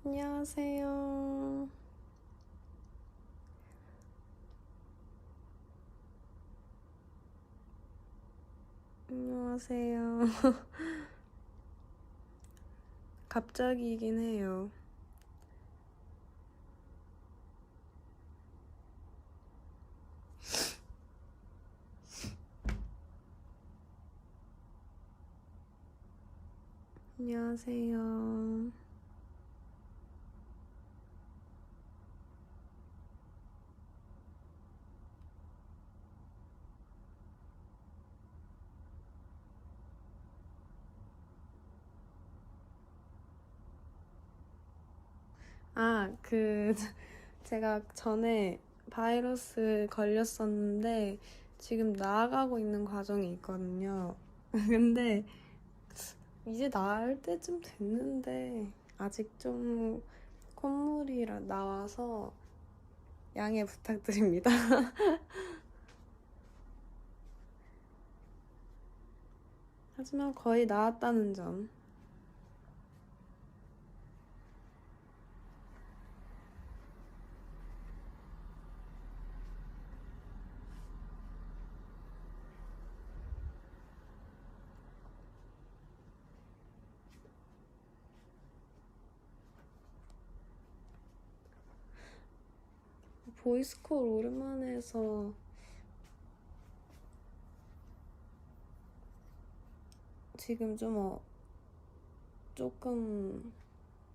안녕하세요. 안녕하세요. 갑자기이긴 해요. 안녕하세요. 제가 전에 바이러스 걸렸었는데 지금 나아가고 있는 과정이 있거든요. 근데 이제 나을 때쯤 됐는데 아직 좀 콧물이 나와서 양해 부탁드립니다. 하지만 거의 나았다는 점. 보이스콜 오랜만에 해서 지금 조금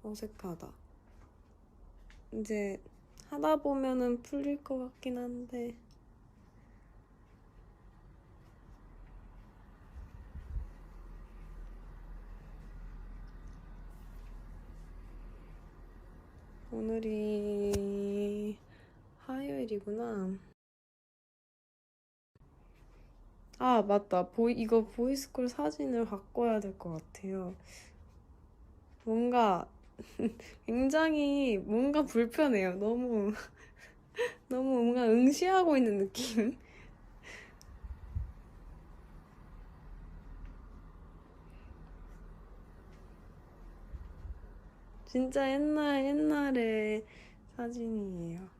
어색하다. 이제 하다 보면은 풀릴 것 같긴 한데. 오늘이 화요일이구나. 아, 맞다. 이거 보이스콜 사진을 바꿔야 될 것 같아요. 뭔가 굉장히 뭔가 불편해요. 너무 뭔가 응시하고 있는 느낌? 진짜 옛날의 사진이에요.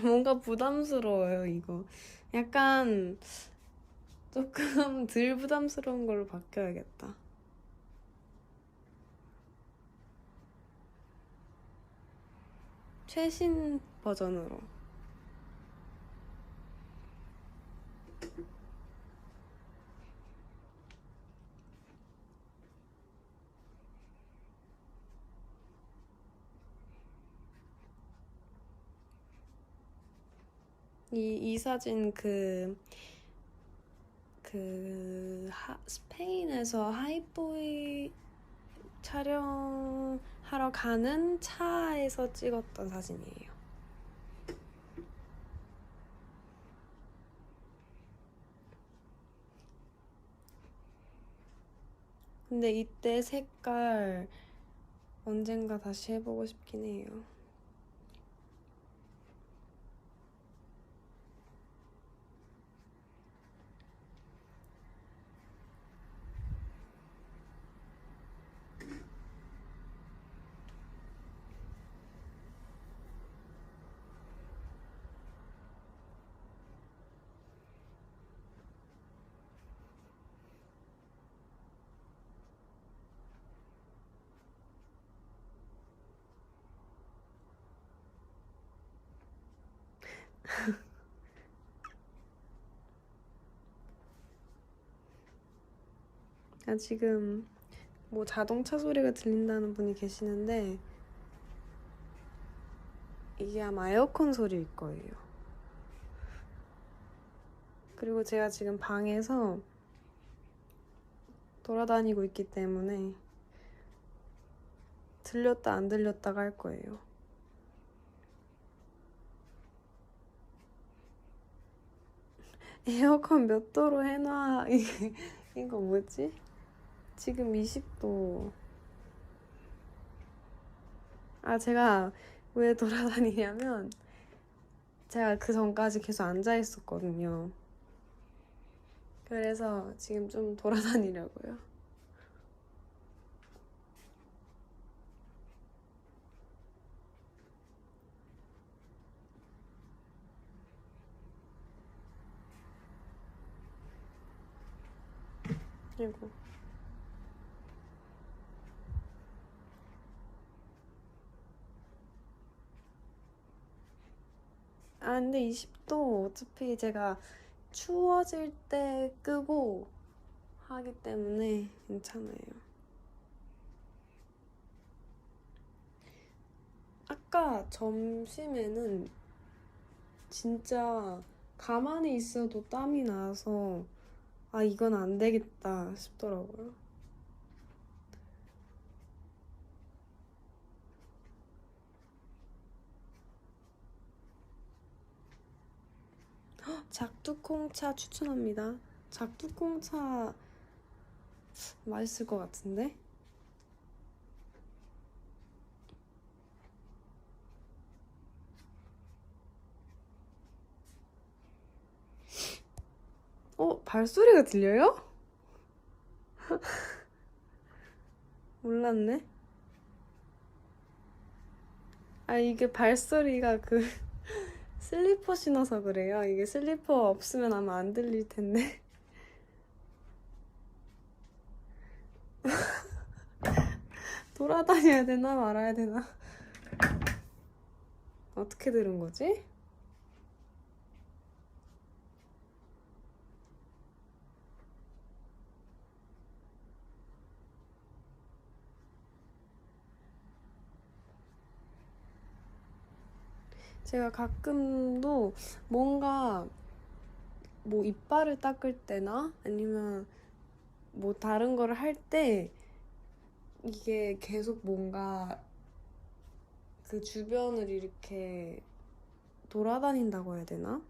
뭔가 부담스러워요, 이거. 약간 조금 덜 부담스러운 걸로 바뀌어야겠다. 최신 버전으로. 이 사진 스페인에서 하이보이 촬영하러 가는 차에서 찍었던 사진이에요. 근데 이때 색깔 언젠가 다시 해보고 싶긴 해요. 지금 자동차 소리가 들린다는 분이 계시는데 이게 아마 에어컨 소리일 거예요. 그리고 제가 지금 방에서 돌아다니고 있기 때문에 들렸다 안 들렸다가 할 거예요. 에어컨 몇 도로 해놔. 이거 뭐지? 지금 20도. 제가 왜 돌아다니냐면 제가 그 전까지 계속 앉아 있었거든요. 그래서 지금 좀 돌아다니려고요. 아이고. 아, 근데 20도 어차피 제가 추워질 때 끄고 하기 때문에 괜찮아요. 아까 점심에는 진짜 가만히 있어도 땀이 나서 아, 이건 안 되겠다 싶더라고요. 작두콩차 추천합니다. 작두콩차 맛있을 것 같은데? 발소리가 들려요? 몰랐네. 아, 이게 발소리가 슬리퍼 신어서 그래요. 이게 슬리퍼 없으면 아마 안 들릴 텐데. 돌아다녀야 되나 말아야 되나? 어떻게 들은 거지? 제가 가끔도 뭔가 뭐 이빨을 닦을 때나 아니면 뭐 다른 거를 할 때 이게 계속 뭔가 그 주변을 이렇게 돌아다닌다고 해야 되나?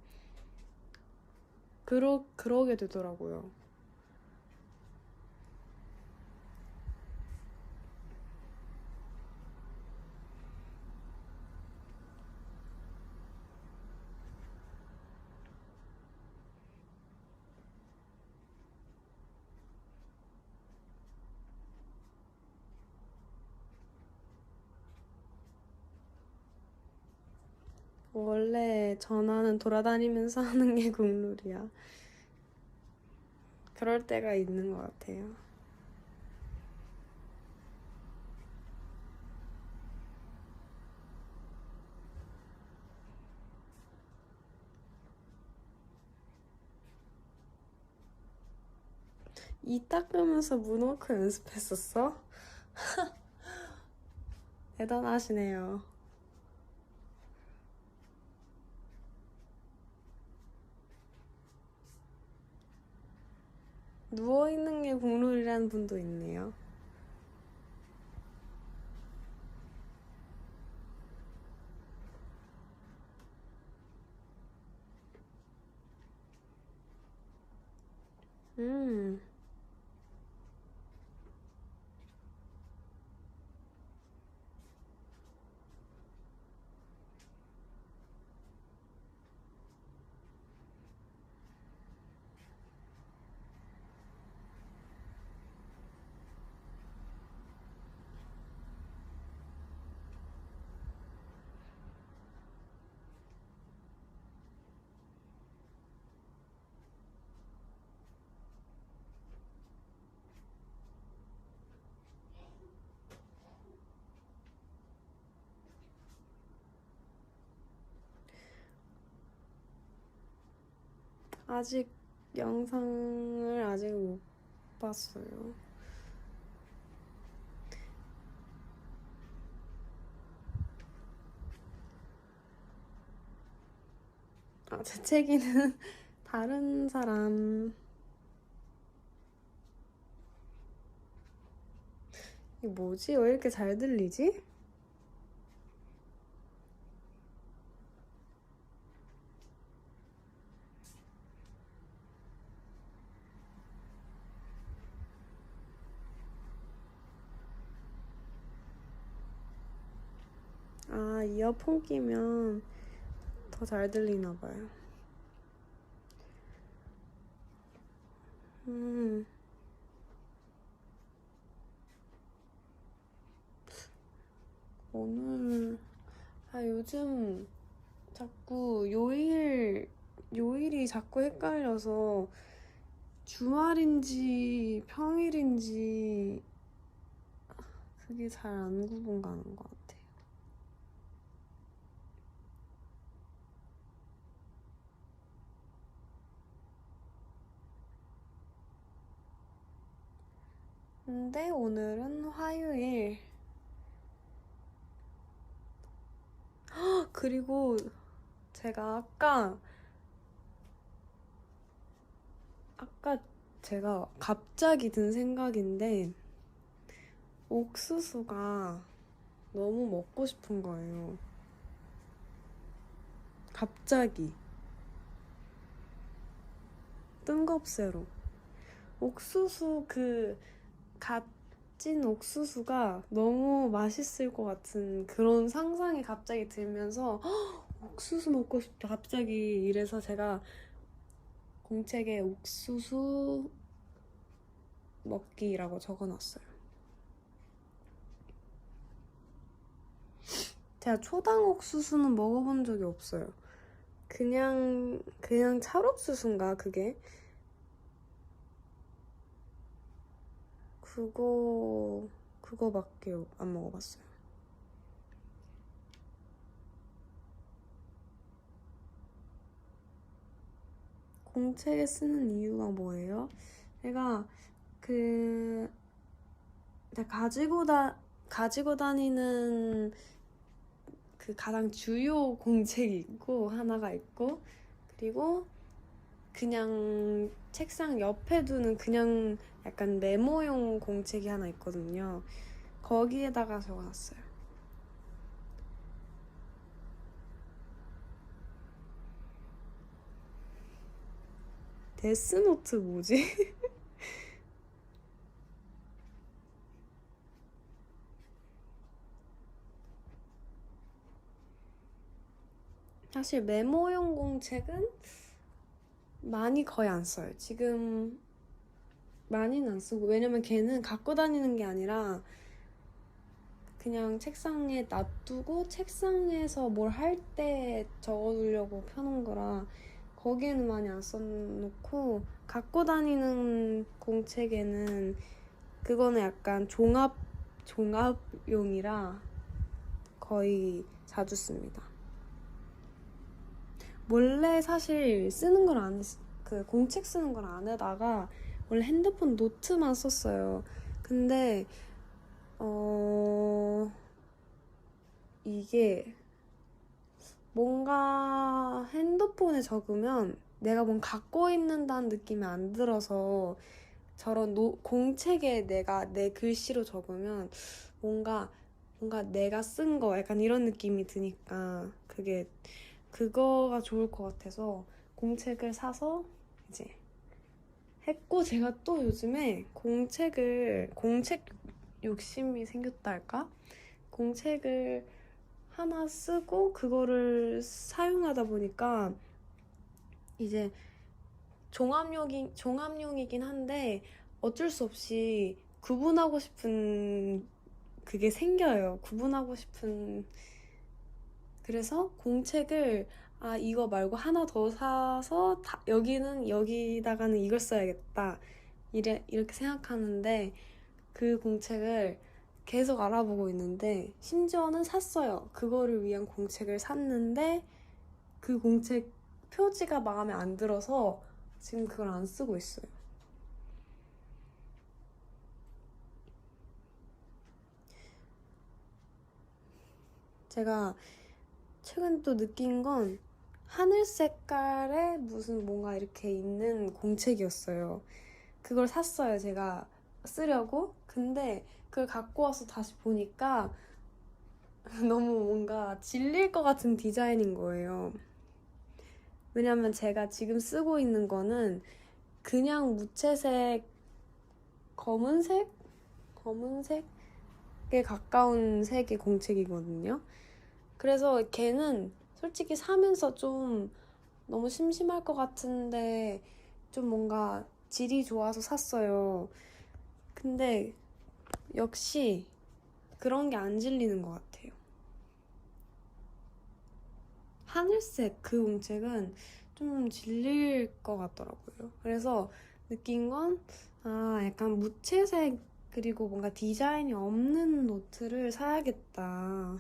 그러게 되더라고요. 원래 전화는 돌아다니면서 하는 게 국룰이야. 그럴 때가 있는 것 같아요. 이 닦으면서 문워크 연습했었어? 대단하시네요. 누워있는 게 국룰이라는 분도 있네요. 음. 아직 영상을 아직 못 봤어요. 아, 재채기는 다른 사람. 이게 뭐지? 왜 이렇게 잘 들리지? 아, 이어폰 끼면 더 잘 들리나 봐요. 음. 오늘 요즘 자꾸 요일이 자꾸 헷갈려서 주말인지 평일인지 그게 잘 안 구분 가는 것 같아요. 근데 오늘은 화요일. 그리고 제가 아까 제가 갑자기 든 생각인데 옥수수가 너무 먹고 싶은 거예요. 갑자기 뜬금새로 옥수수 갓 찐 옥수수가 너무 맛있을 것 같은 그런 상상이 갑자기 들면서 옥수수 먹고 싶다 갑자기 이래서 제가 공책에 옥수수 먹기라고 적어놨어요. 제가 초당 옥수수는 먹어본 적이 없어요. 그냥 찰옥수수인가 그게? 그거밖에 안 먹어봤어요. 공책에 쓰는 이유가 뭐예요? 제가 가지고 다니는 그 가장 주요 공책이 있고 하나가 있고 그리고 그냥 책상 옆에 두는 그냥 약간 메모용 공책이 하나 있거든요. 거기에다가 적어놨어요. 데스노트 뭐지? 사실 메모용 공책은 많이 거의 안 써요. 지금 많이는 안 쓰고 왜냐면 걔는 갖고 다니는 게 아니라 그냥 책상에 놔두고 책상에서 뭘 할 때 적어두려고 펴놓은 거라 거기에는 많이 안 써놓고 갖고 다니는 공책에는 그거는 약간 종합용이라 거의 자주 씁니다. 원래 사실 쓰는 걸 공책 쓰는 걸 안 하다가 원래 핸드폰 노트만 썼어요. 근데 이게 뭔가 핸드폰에 적으면 내가 뭔가 갖고 있는다는 느낌이 안 들어서 저런 공책에 내가 내 글씨로 적으면 뭔가 내가 쓴 거 약간 이런 느낌이 드니까 그거가 좋을 것 같아서 공책을 사서 이제 했고 제가 또 요즘에 공책 욕심이 생겼다 할까? 공책을 하나 쓰고 그거를 사용하다 보니까 이제 종합용이긴 한데 어쩔 수 없이 구분하고 싶은 그게 생겨요. 구분하고 싶은 그래서 공책을 이거 말고 하나 더 사서 여기다가는 이걸 써야겠다 이렇게 생각하는데 그 공책을 계속 알아보고 있는데 심지어는 샀어요. 그거를 위한 공책을 샀는데 그 공책 표지가 마음에 안 들어서 지금 그걸 안 쓰고 있어요. 제가 최근 또 느낀 건 하늘 색깔에 무슨 뭔가 이렇게 있는 공책이었어요. 그걸 샀어요. 제가 쓰려고. 근데 그걸 갖고 와서 다시 보니까 너무 뭔가 질릴 것 같은 디자인인 거예요. 왜냐면 제가 지금 쓰고 있는 거는 그냥 무채색 검은색에 가까운 색의 공책이거든요. 그래서 걔는 솔직히 사면서 좀 너무 심심할 것 같은데 좀 뭔가 질이 좋아서 샀어요. 근데 역시 그런 게 안 질리는 것 같아요. 하늘색 그 공책은 좀 질릴 것 같더라고요. 그래서 느낀 건, 약간 무채색 그리고 뭔가 디자인이 없는 노트를 사야겠다.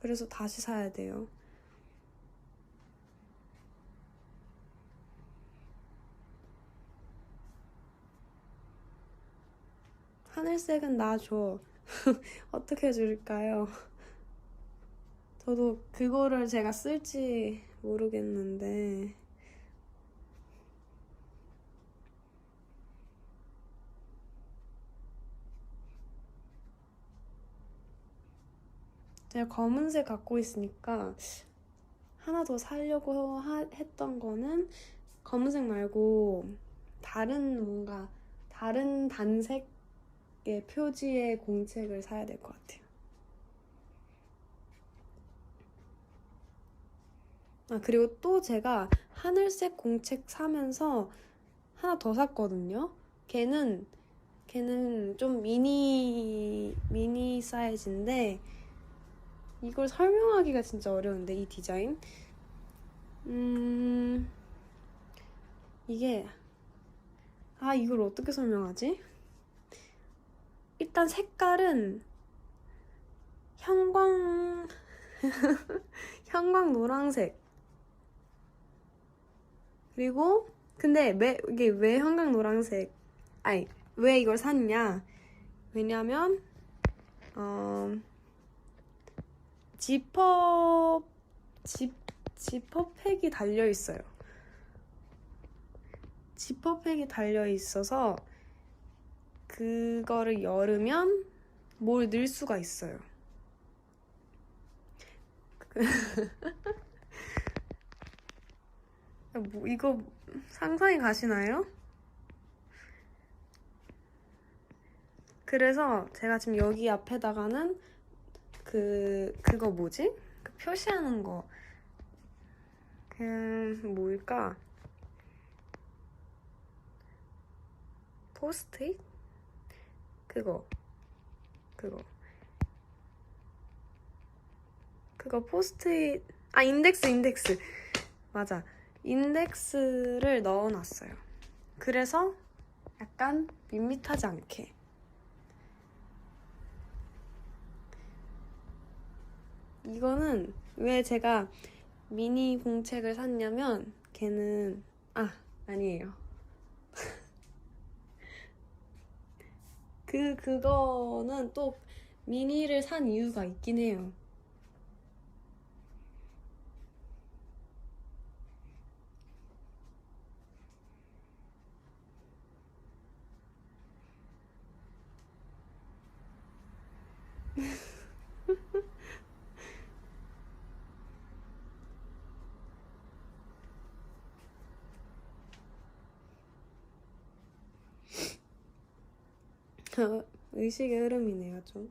그래서 다시 사야 돼요. 하늘색은 놔줘. 어떻게 해줄까요? 저도 그거를 제가 쓸지 모르겠는데. 제가 검은색 갖고 있으니까 하나 더 사려고 했던 거는 검은색 말고 다른 단색의 표지의 공책을 사야 될 것 같아요. 그리고 또 제가 하늘색 공책 사면서 하나 더 샀거든요. 걔는 좀 미니 사이즈인데 이걸 설명하기가 진짜 어려운데, 이 디자인. 이게 이걸 어떻게 설명하지? 일단 색깔은 형광 노란색. 그리고 근데 이게 왜 형광 노란색? 왜 이걸 샀냐? 왜냐면 지퍼팩이 달려 있어요. 지퍼팩이 달려 있어서 그거를 열으면 뭘 넣을 수가 있어요. 이거 상상이 가시나요? 그래서 제가 지금 여기 앞에다가는 그거 뭐지? 그 표시하는 거. 뭘까? 포스트잇? 그거 포스트잇. 인덱스. 맞아. 인덱스를 넣어놨어요. 그래서 약간 밋밋하지 않게. 이거는 왜 제가 미니 공책을 샀냐면 걔는 아니에요. 그거는 또 미니를 산 이유가 있긴 해요. 의식의 흐름이네요, 좀.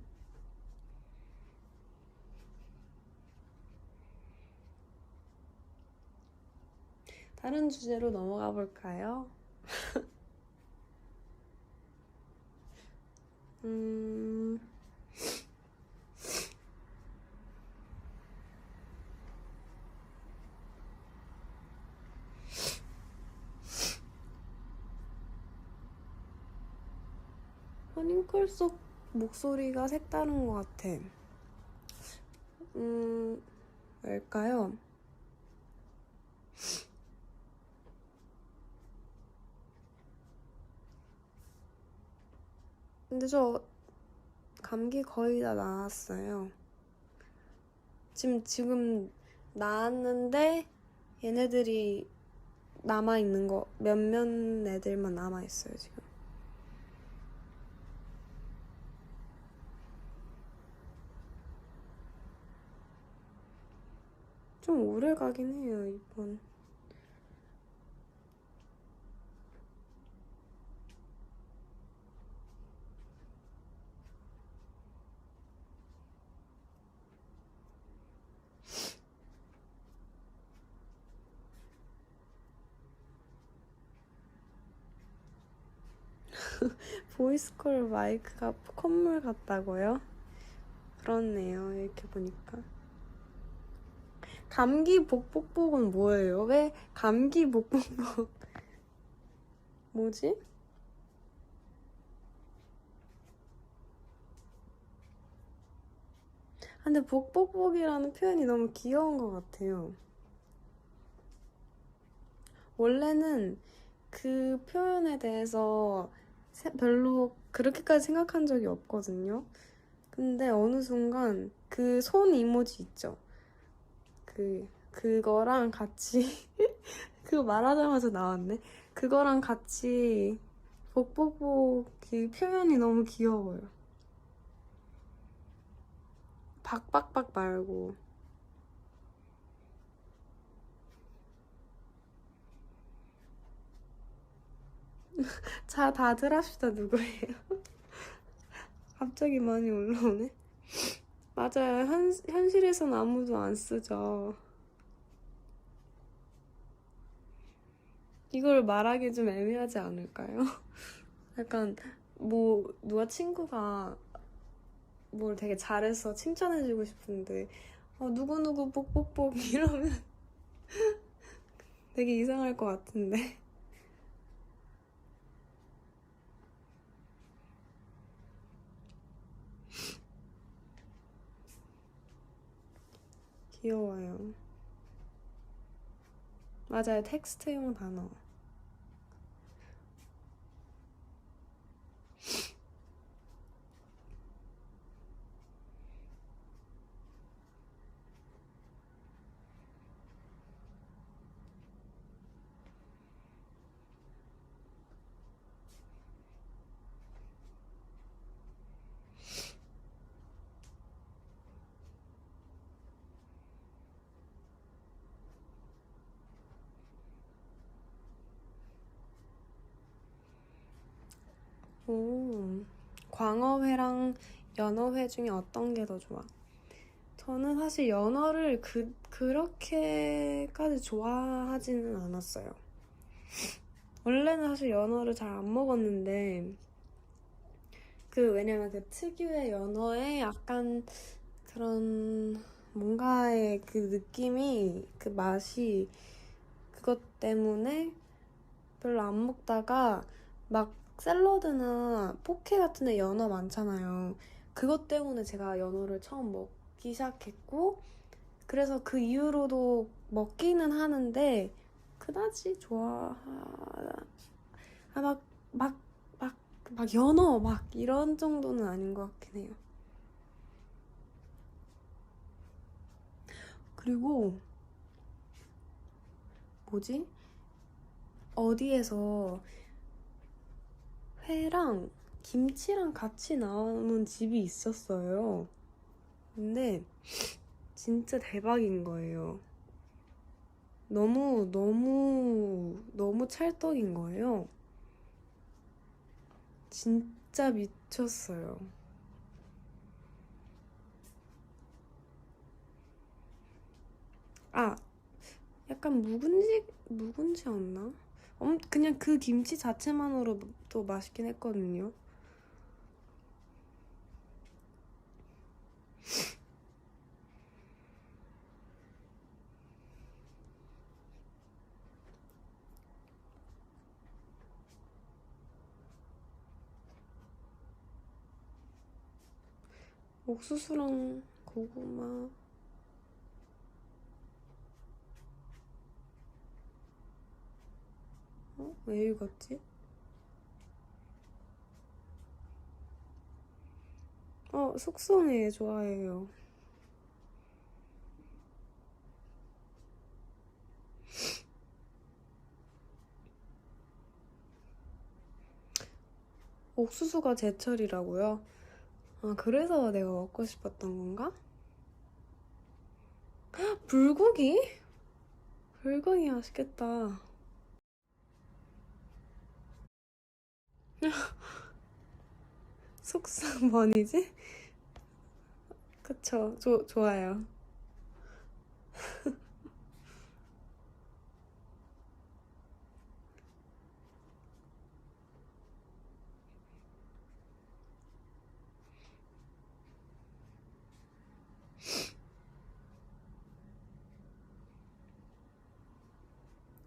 다른 주제로 넘어가 볼까요? 허닝콜 속 목소리가 색다른 것 같아. 왜일까요? 근데 저 감기 거의 다 나았어요. 지금 나았는데 얘네들이 남아있는 거 몇몇 애들만 남아있어요, 지금. 좀 오래 가긴 해요, 이번. 보이스콜 마이크가 콧물 같다고요? 그렇네요, 이렇게 보니까. 감기 복복복은 뭐예요? 왜 감기 복복복 뭐지? 근데 복복복이라는 표현이 너무 귀여운 것 같아요. 원래는 그 표현에 대해서 별로 그렇게까지 생각한 적이 없거든요. 근데 어느 순간 그 손 이모지 있죠? 그거랑 같이 그거 말하자마자 나왔네. 그거랑 같이 복복복 그 표현이 너무 귀여워요. 박박박 말고. 자, 다들 합시다. 누구예요? 갑자기 많이 올라오네. 맞아요. 현실에선 아무도 안 쓰죠. 이걸 말하기 좀 애매하지 않을까요? 약간 뭐 누가 친구가 뭘 되게 잘해서 칭찬해주고 싶은데 누구누구 뽁뽁뽁 이러면 되게 이상할 것 같은데. 귀여워요. 맞아요. 텍스트용 단어. 오, 광어회랑 연어회 중에 어떤 게 더 좋아? 저는 사실 연어를 그렇게까지 좋아하지는 않았어요. 원래는 사실 연어를 잘 안 먹었는데, 왜냐면 그 특유의 연어의 약간 그런 뭔가의 그 느낌이, 그 맛이, 그것 때문에 별로 안 먹다가 막 샐러드나 포케 같은 데 연어 많잖아요. 그것 때문에 제가 연어를 처음 먹기 시작했고, 그래서 그 이후로도 먹기는 하는데 그다지 막, 막, 막 연어 막 이런 정도는 아닌 것 같긴 해요. 그리고 뭐지? 어디에서 회랑 김치랑 같이 나오는 집이 있었어요. 근데 진짜 대박인 거예요. 너무 찰떡인 거예요. 진짜 미쳤어요. 아, 약간 묵은지였나? 그냥 그 김치 자체만으로도 맛있긴 했거든요. 옥수수랑 고구마. 왜 읽었지? 숙성회 좋아해요. 옥수수가 제철이라고요? 아, 그래서 내가 먹고 싶었던 건가? 불고기? 불고기 맛있겠다. 숙성 번이지? 그쵸. 좋아요.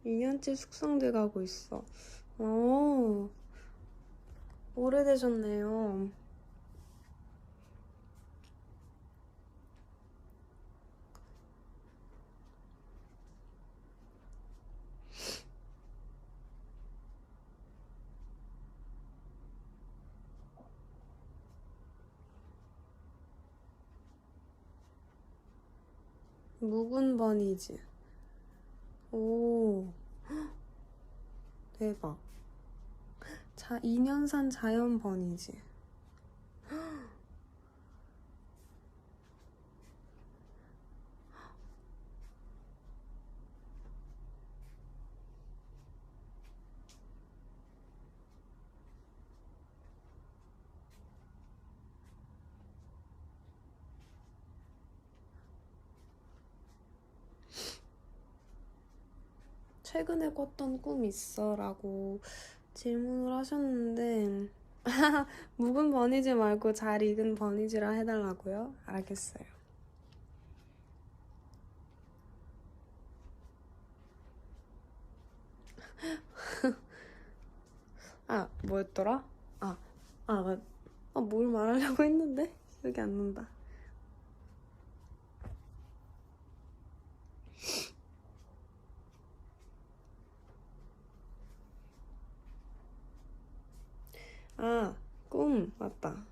2년째 숙성돼 가고 있어. 오, 오래되셨네요. 묵은 버니즈. 오, 대박. 2년산 자연 버니즈. 최근에 꿨던 꿈 있어? 라고 질문을 하셨는데 묵은 버니즈 말고 잘 익은 버니즈라 해달라고요? 알겠어요. 아, 뭐였더라? 뭘 말하려고 했는데? 기억이 안 난다. 꿈, 맞다.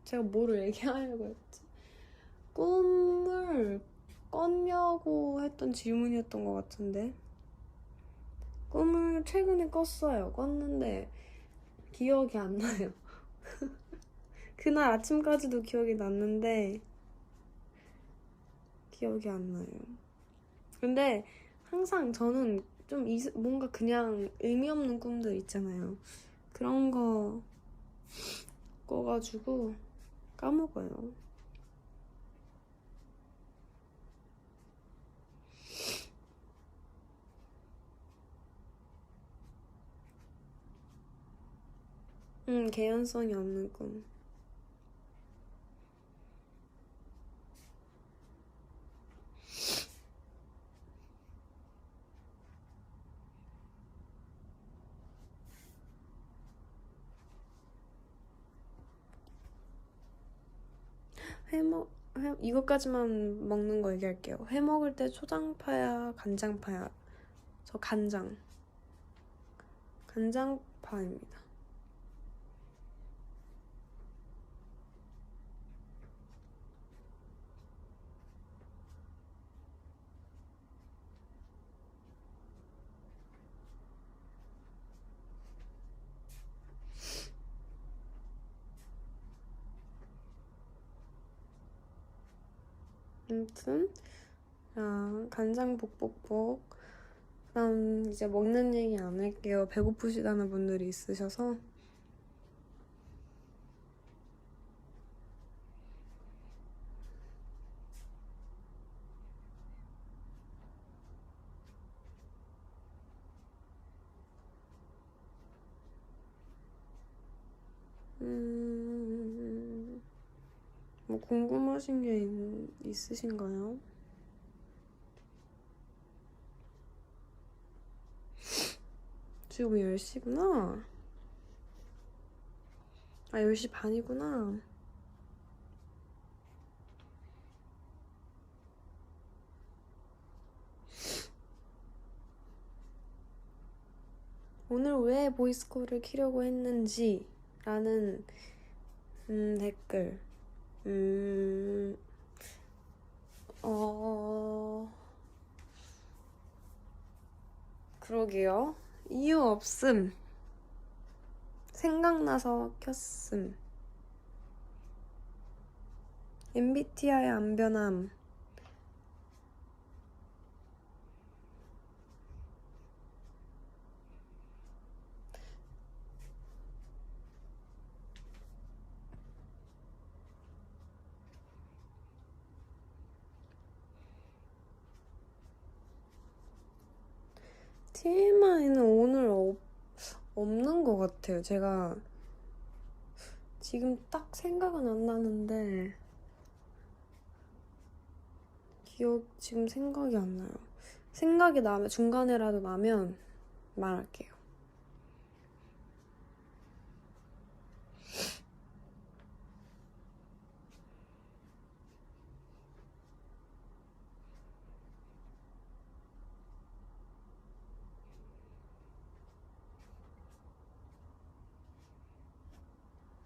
제가 뭐를 얘기하려고 했지? 꿈을 꿨냐고 했던 질문이었던 것 같은데. 꿈을 최근에 꿨어요. 꿨는데 기억이 안 나요. 그날 아침까지도 기억이 났는데 기억이 안 나요. 근데 항상 저는 좀 뭔가 그냥 의미 없는 꿈들 있잖아요. 그런 거 꿔가지고 까먹어요. 개연성이 없는 꿈. 이것까지만 먹는 거 얘기할게요. 회 먹을 때 초장파야, 간장파야? 저 간장파입니다. 아무튼 간장 복복복. 그럼 이제 먹는 얘기 안 할게요. 배고프시다는 분들이 있으셔서. 뭐 궁금하신 게 있으신가요? 지금 10시구나. 10시 반이구나. 오늘 왜 보이스콜을 키려고 했는지 라는 댓글. 그러게요. 이유 없음. 생각나서 켰음. MBTI 안 변함. TMI는 오늘 없는 것 같아요. 제가 지금 딱 생각은 안 나는데 지금 생각이 안 나요. 생각이 나면, 중간에라도 나면 말할게요.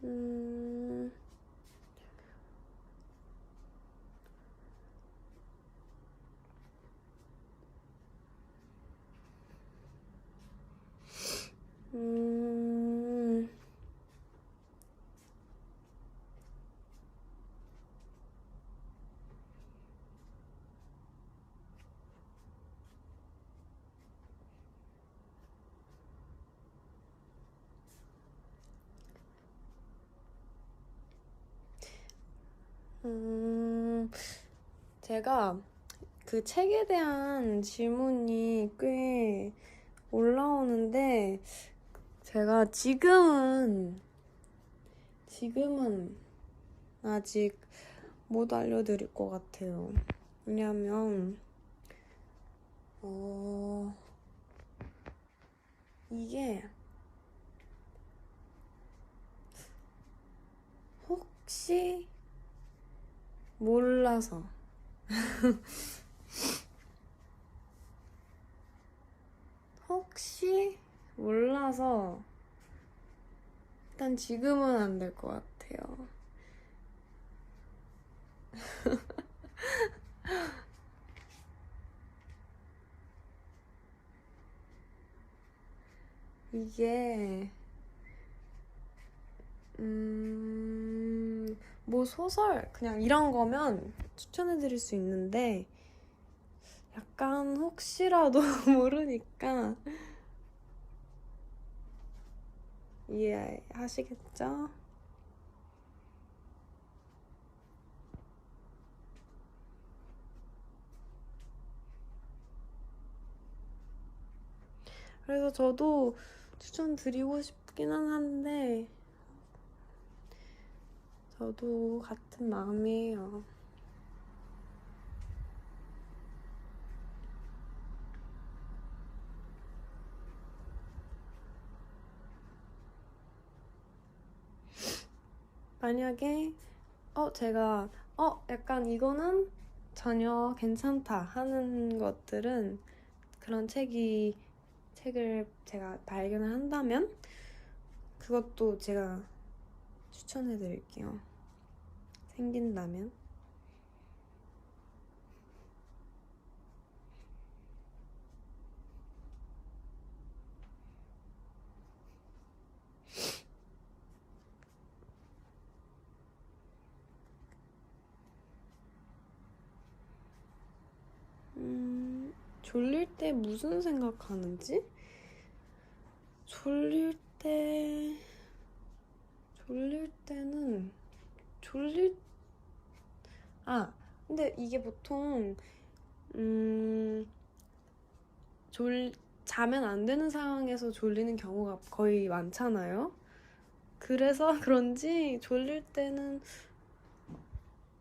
음... 음... 제가 그 책에 대한 질문이 꽤 올라오는데, 제가 지금은 아직 못 알려드릴 것 같아요. 왜냐면, 이게 혹시 몰라서 혹시 몰라서 일단 지금은 안 될 것 같아요. 이게 뭐 소설 그냥 이런 거면 추천해드릴 수 있는데 약간 혹시라도 모르니까 이해하시겠죠? 그래서 저도 추천드리고 싶기는 한데 저도 같은 마음이에요. 만약에 제가 약간 이거는 전혀 괜찮다 하는 것들은 그런 책을 제가 발견을 한다면 그것도 제가 추천해드릴게요. 생긴다면. 졸릴 때 무슨 생각하는지? 졸릴 때는 근데 이게 보통 자면 안 되는 상황에서 졸리는 경우가 거의 많잖아요. 그래서 그런지 졸릴 때는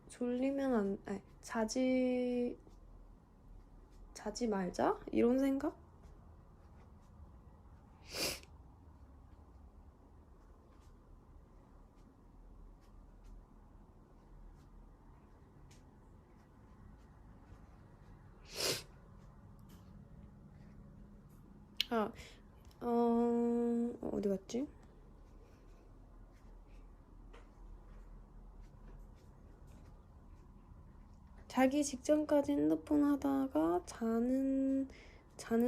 졸리면 자지 말자? 이런 생각? 어디 갔지? 자기 직전까지 핸드폰 하다가 자는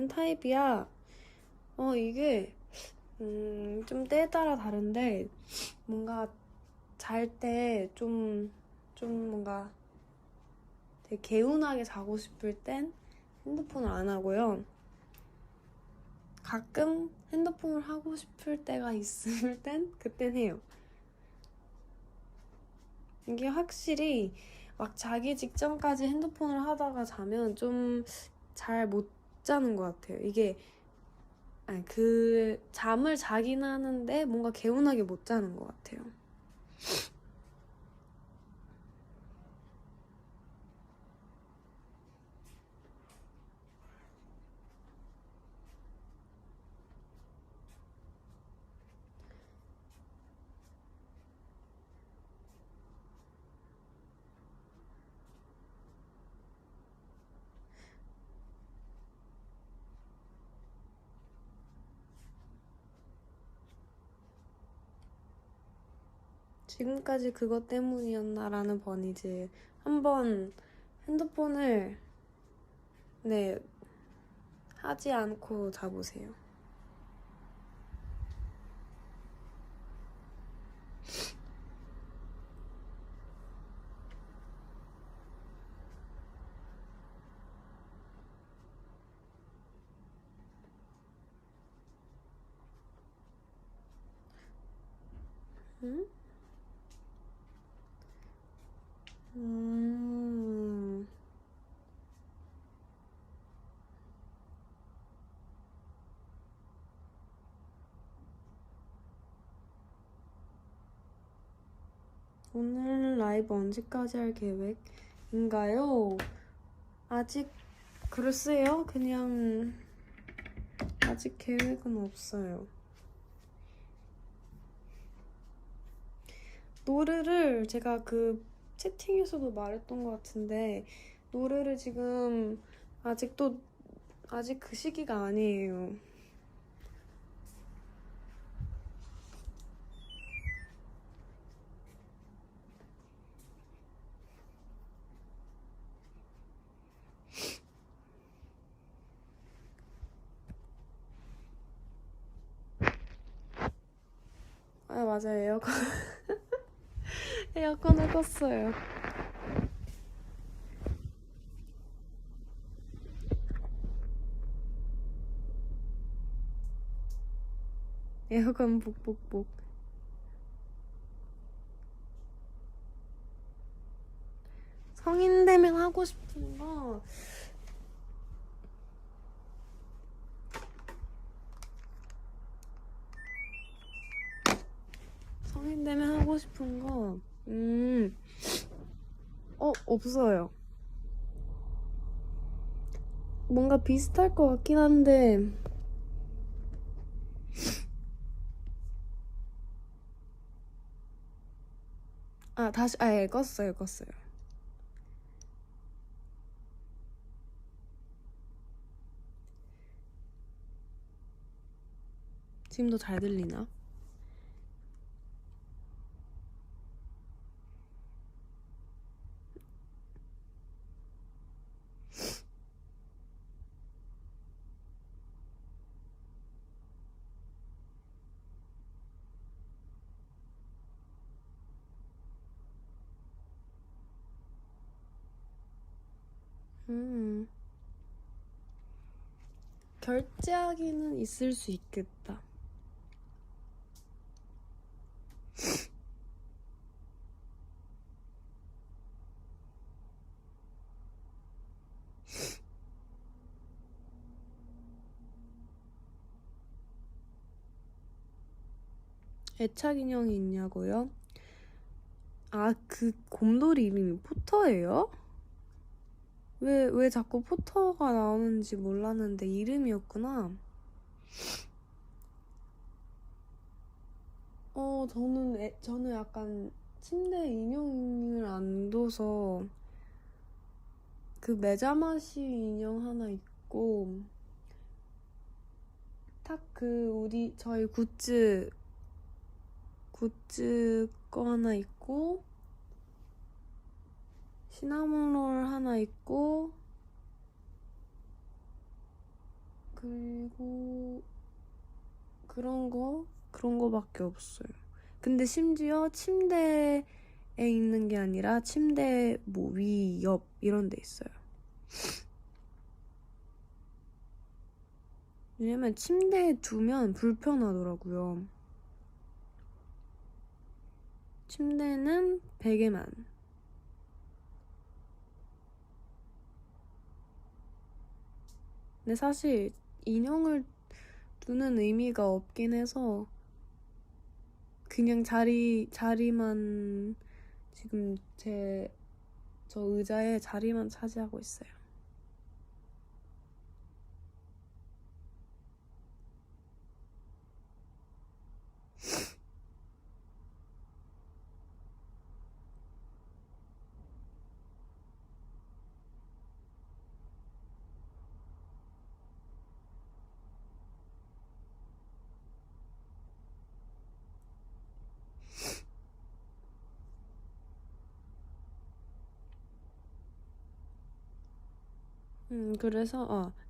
타입이야. 이게 좀 때에 따라 다른데 뭔가 잘 때 좀 뭔가 되게 개운하게 자고 싶을 땐 핸드폰을 안 하고요. 가끔 핸드폰을 하고 싶을 때가 있을 땐 그땐 해요. 이게 확실히 막 자기 직전까지 핸드폰을 하다가 자면 좀 잘 못 자는 것 같아요. 이게 그 잠을 자긴 하는데 뭔가 개운하게 못 자는 것 같아요. 지금까지 그것 때문이었나라는 버니즈. 한번 핸드폰을 네 하지 않고 자보세요. 응? 음... 오늘 라이브 언제까지 할 계획인가요? 아직 글쎄요. 그냥 아직 계획은 없어요. 노래를 제가 그 채팅에서도 말했던 것 같은데 노래를 지금 아직 그 시기가 아니에요. 아 맞아요. 에어컨을 껐어요. 에어컨 복복복. 성인 되면 하고 싶은 거 성인 되면 하고 싶은 거 없어요. 뭔가 비슷할 것 같긴 한데 예, 껐어요. 지금도 잘 들리나? 결제하기는 있을 수 있겠다. 애착 인형이 있냐고요? 그 곰돌이 이름이 포터예요? 왜 자꾸 포터가 나오는지 몰랐는데 이름이었구나. 저는 약간 침대에 인형을 안 둬서 그 매자마시 인형 하나 있고 저희 굿즈 거 하나 있고 시나몬롤 하나 있고 그리고 그런 거밖에 없어요. 근데 심지어 침대에 있는 게 아니라 침대 위, 옆 이런 데 있어요. 왜냐면 침대에 두면 불편하더라고요. 침대는 베개만. 근데 사실 인형을 두는 의미가 없긴 해서 그냥 자리만 지금 저 의자에 자리만 차지하고 있어요.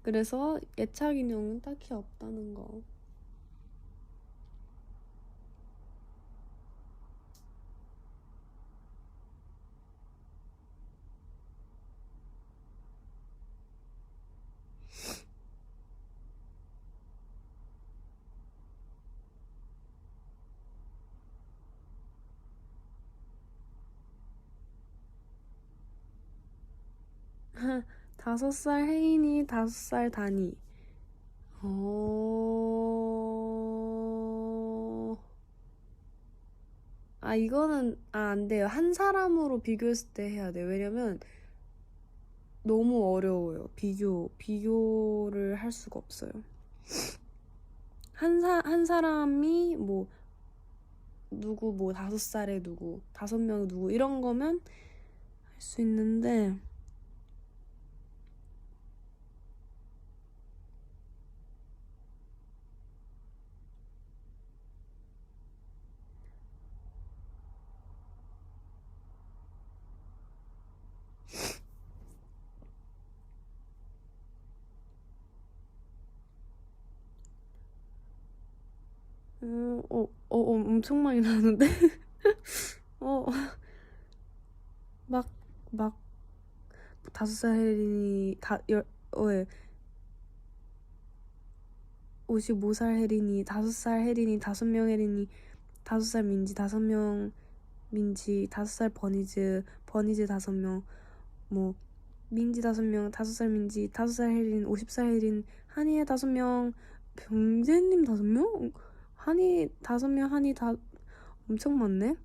그래서 애착 인형은 딱히 없다는 거. 다섯 살 혜인이, 다섯 살 다니. 이거는, 안 돼요. 한 사람으로 비교했을 때 해야 돼요. 왜냐면 너무 어려워요. 비교를 할 수가 없어요. 한 사람이 뭐, 누구, 뭐, 다섯 살에 누구, 다섯 명 누구, 이런 거면 할 수 있는데, 엄청 많이 나는데? 어, 막, 막, 다섯 살 혜린이, 55살 혜린이, 다섯 살 혜린이, 다섯 명 혜린이, 다섯 살 민지, 다섯 명 민지, 다섯 살 버니즈 다섯 명, 뭐, 민지 다섯 명, 다섯 살 민지, 다섯 살 혜린, 50살 혜린, 한이의 다섯 명, 병재님 다섯 명? 한이 다섯 명, 한이 다 엄청 많네?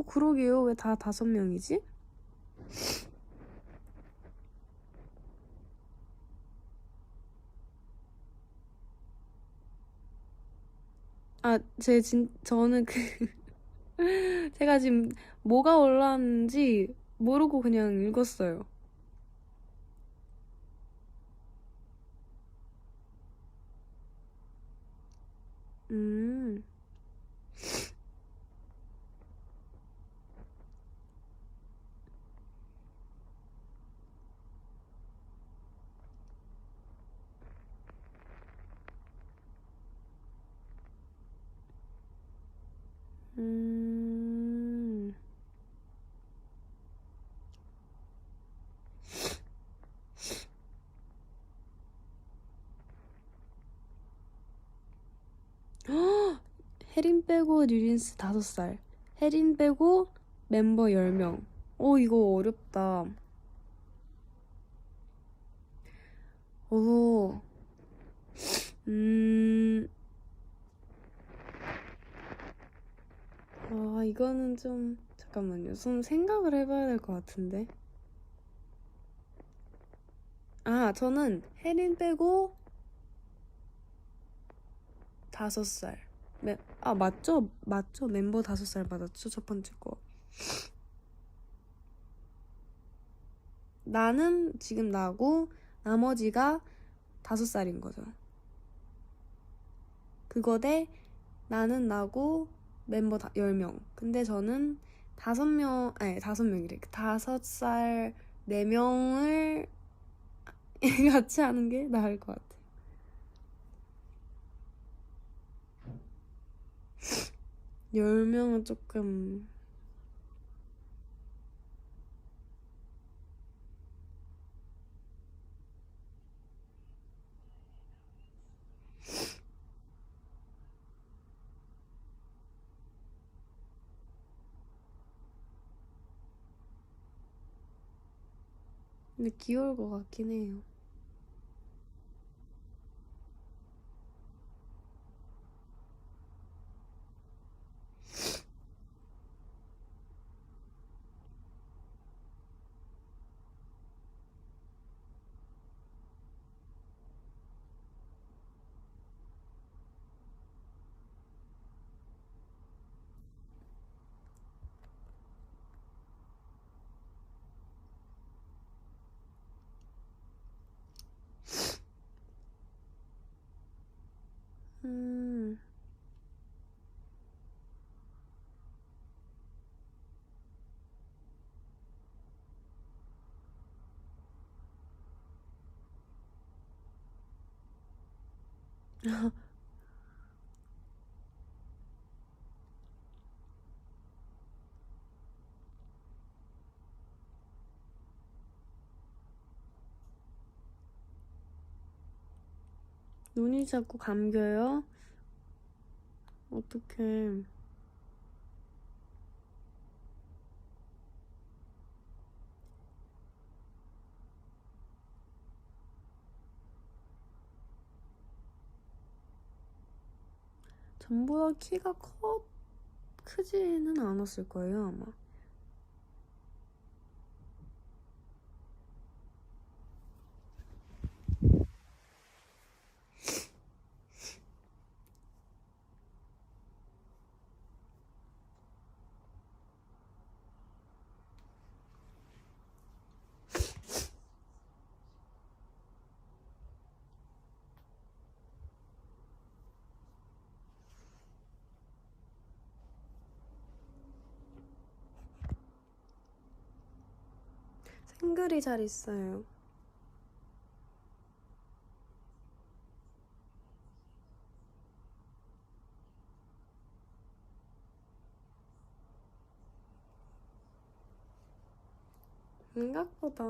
그러게요. 왜 다 다섯 명이지? 저는 제가 지금 뭐가 올라왔는지 모르고 그냥 읽었어요. 음, 음. 혜린 빼고 뉴진스 다섯 살. 혜린 빼고 멤버 10명. 이거 어렵다. 오, 음, 이거는 좀, 잠깐만요. 좀 생각을 해봐야 될 것 같은데. 저는 혜린 빼고 다섯 살. 맞죠? 맞죠? 멤버 다섯 살 맞았죠? 첫 번째 거. 나는 지금 나고, 나머지가 다섯 살인 거죠. 그거 대 나는 나고 멤버 10명. 근데 저는 다섯 명이래. 다섯 살 4명을 같이 하는 게 나을 것 같아. 10명은 조금, 근데 귀여울 것 같긴 해요. 눈이 자꾸 감겨요? 어떡해. 전보다 키가 크지는 않았을 거예요, 아마. 생글이 잘 있어요. 생각보다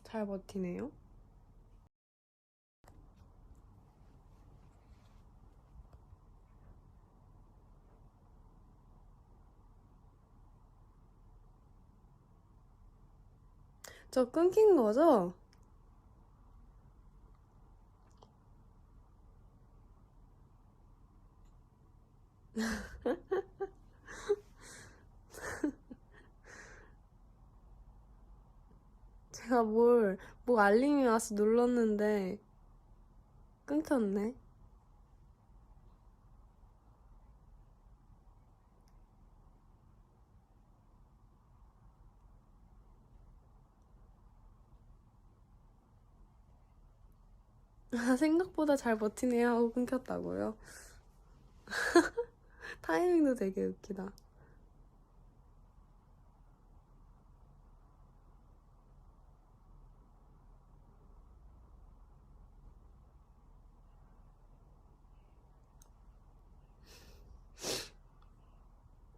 잘 버티네요. 저 끊긴 거죠? 제가 뭐 알림이 와서 눌렀는데 끊겼네. 생각보다 잘 버티네요 하고 끊겼다고요? 타이밍도 되게 웃기다.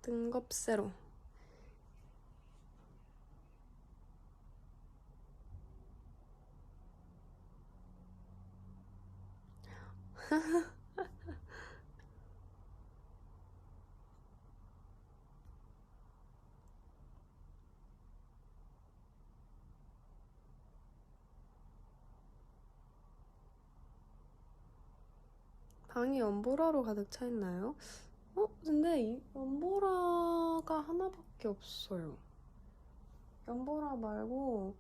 뜬겁새로. 방이 연보라로 가득 차 있나요? 근데 이 연보라가 하나밖에 없어요. 연보라 말고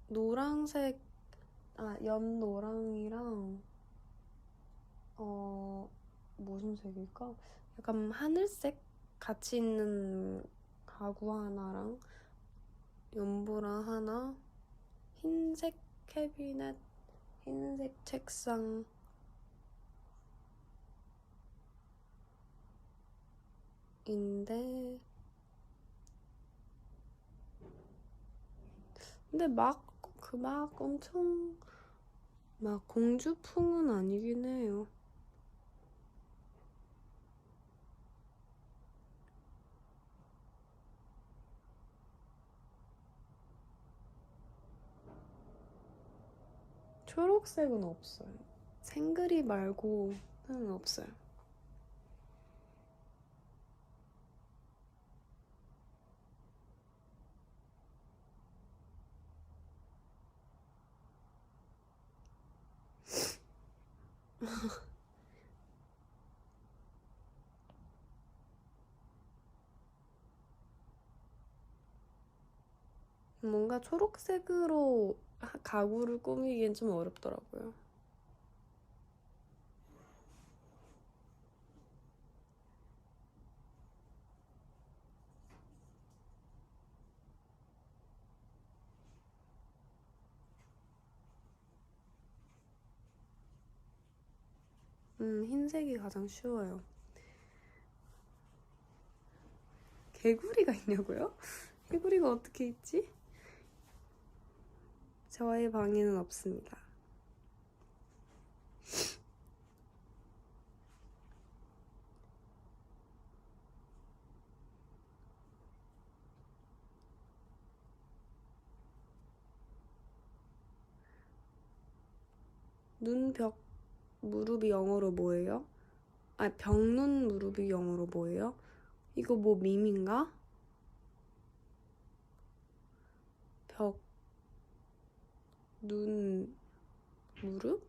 노란색, 연노랑이랑 무슨 색일까? 약간 하늘색 같이 있는 가구 하나랑 연보라 하나, 흰색 캐비넷, 흰색 책상인데 근데 막 엄청 막 공주풍은 아니긴 해요. 초록색은 없어요. 생그리 말고는 없어요. 뭔가 초록색으로 가구를 꾸미기엔 좀 어렵더라고요. 흰색이 가장 쉬워요. 개구리가 있냐고요? 개구리가 어떻게 있지? 저의 방에는 없습니다. 눈, 벽, 무릎이 영어로 뭐예요? 아, 벽눈, 무릎이 영어로 뭐예요? 이거 뭐 밈인가? 벽, 눈, 무릎?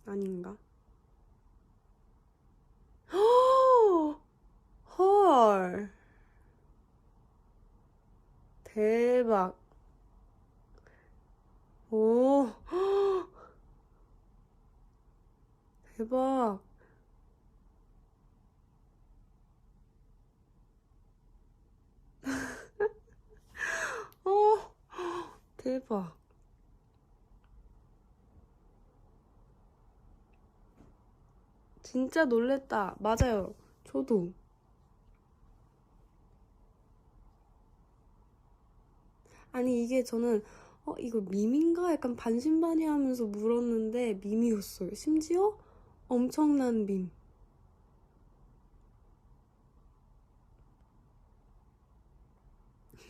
아닌가? 헐! 대박. 오, 대박. 어, 대박. 진짜 놀랬다. 맞아요. 저도. 아니, 이게 저는, 이거 밈인가? 약간 반신반의하면서 물었는데, 밈이었어요. 심지어 엄청난 밈.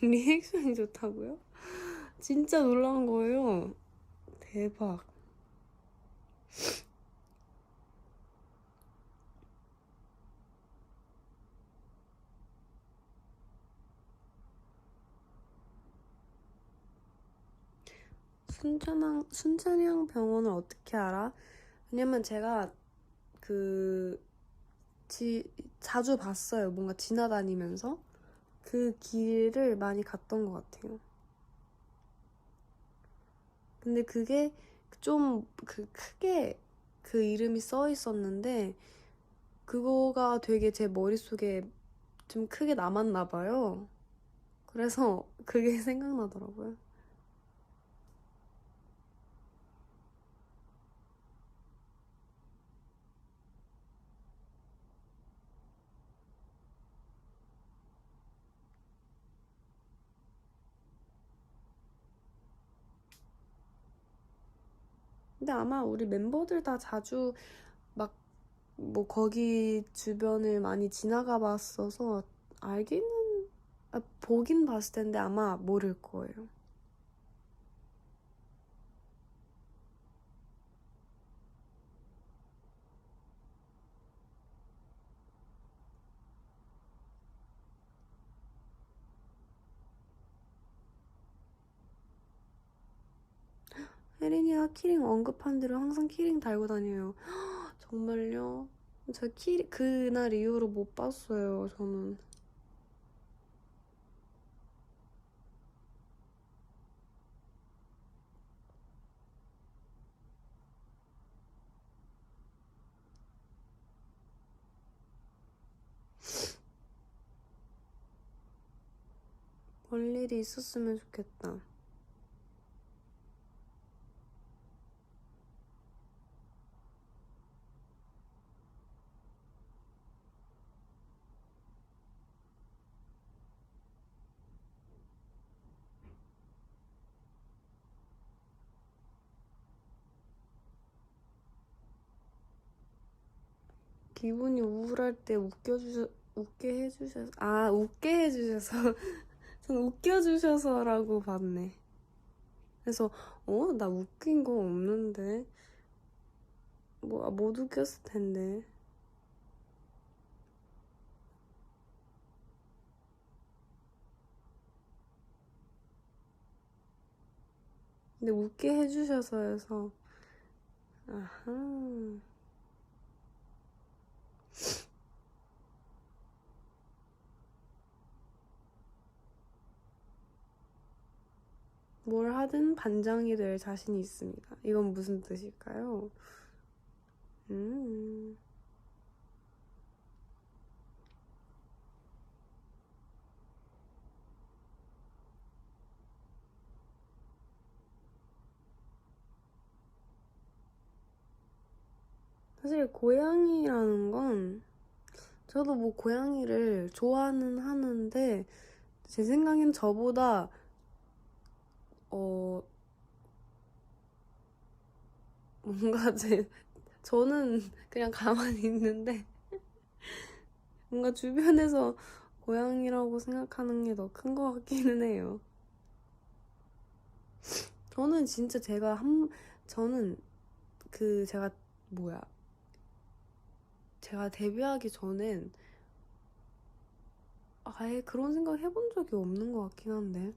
리액션이 좋다고요? 진짜 놀란 거예요. 대박. 순천향 병원을 어떻게 알아? 왜냐면 제가 그, 자주 봤어요. 뭔가 지나다니면서. 그 길을 많이 갔던 것 같아요. 근데 그게 좀 크게 그 이름이 써 있었는데, 그거가 되게 제 머릿속에 좀 크게 남았나 봐요. 그래서 그게 생각나더라고요. 근데 아마 우리 멤버들 다 자주 막 뭐 거기 주변을 많이 지나가 봤어서 알기는, 보긴 봤을 텐데 아마 모를 거예요. 혜린이가 키링 언급한 대로 항상 키링 달고 다녀요. 정말요? 저 그날 이후로 못 봤어요, 저는. 볼 일이 있었으면 좋겠다. 기분이 우울할 때 웃게 해주셔서, 전 웃겨주셔서라고 봤네. 그래서, 나 웃긴 거 없는데? 못 웃겼을 텐데. 근데 웃게 해주셔서 해서, 아하. 뭘 하든 반장이 될 자신이 있습니다. 이건 무슨 뜻일까요? 음. 사실 고양이라는 건 저도 뭐 고양이를 좋아는 하는데 제 생각엔 저보다 뭔가 저는 그냥 가만히 있는데 뭔가 주변에서 고양이라고 생각하는 게 더 큰 것 같기는 해요. 저는 진짜 저는 제가 데뷔하기 전엔 아예 그런 생각 해본 적이 없는 것 같긴 한데.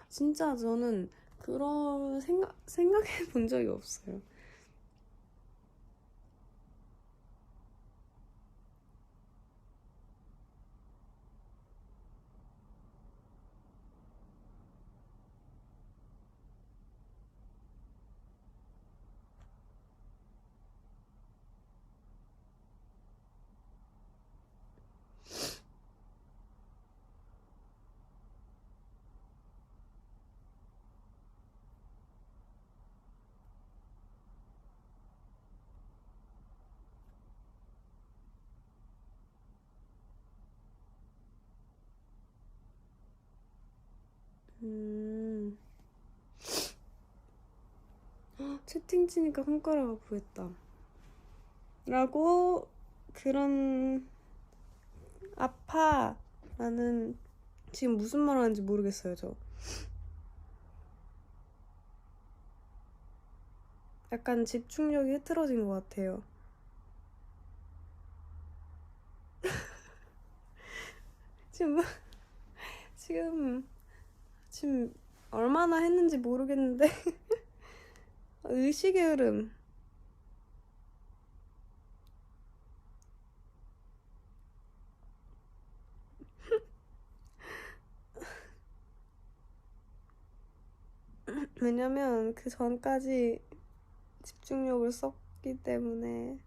진짜 저는 그런 생각해 본 적이 없어요. 음, 채팅 치니까 손가락 아프겠다. 라고, 그런, 아파. 라는, 지금 무슨 말 하는지 모르겠어요, 저. 약간 집중력이 흐트러진 것 같아요. 지금, 지금, 지금 얼마나 했는지 모르겠는데. 의식의 흐름. 왜냐면 그 전까지 집중력을 썼기 때문에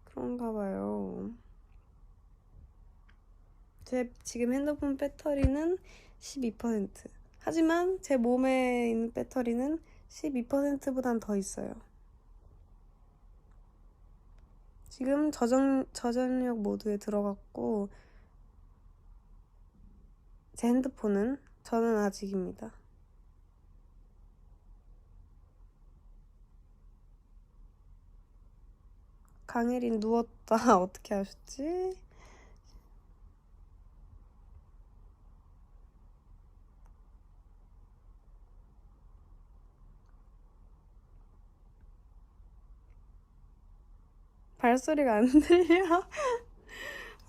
그런가 봐요. 제 지금 핸드폰 배터리는 12%. 하지만 제 몸에 있는 배터리는 12%보단 더 있어요. 지금 저전력 모드에 들어갔고, 제 핸드폰은 저는 아직입니다. 강혜린 누웠다. 어떻게 하셨지? 발소리가 안 들려?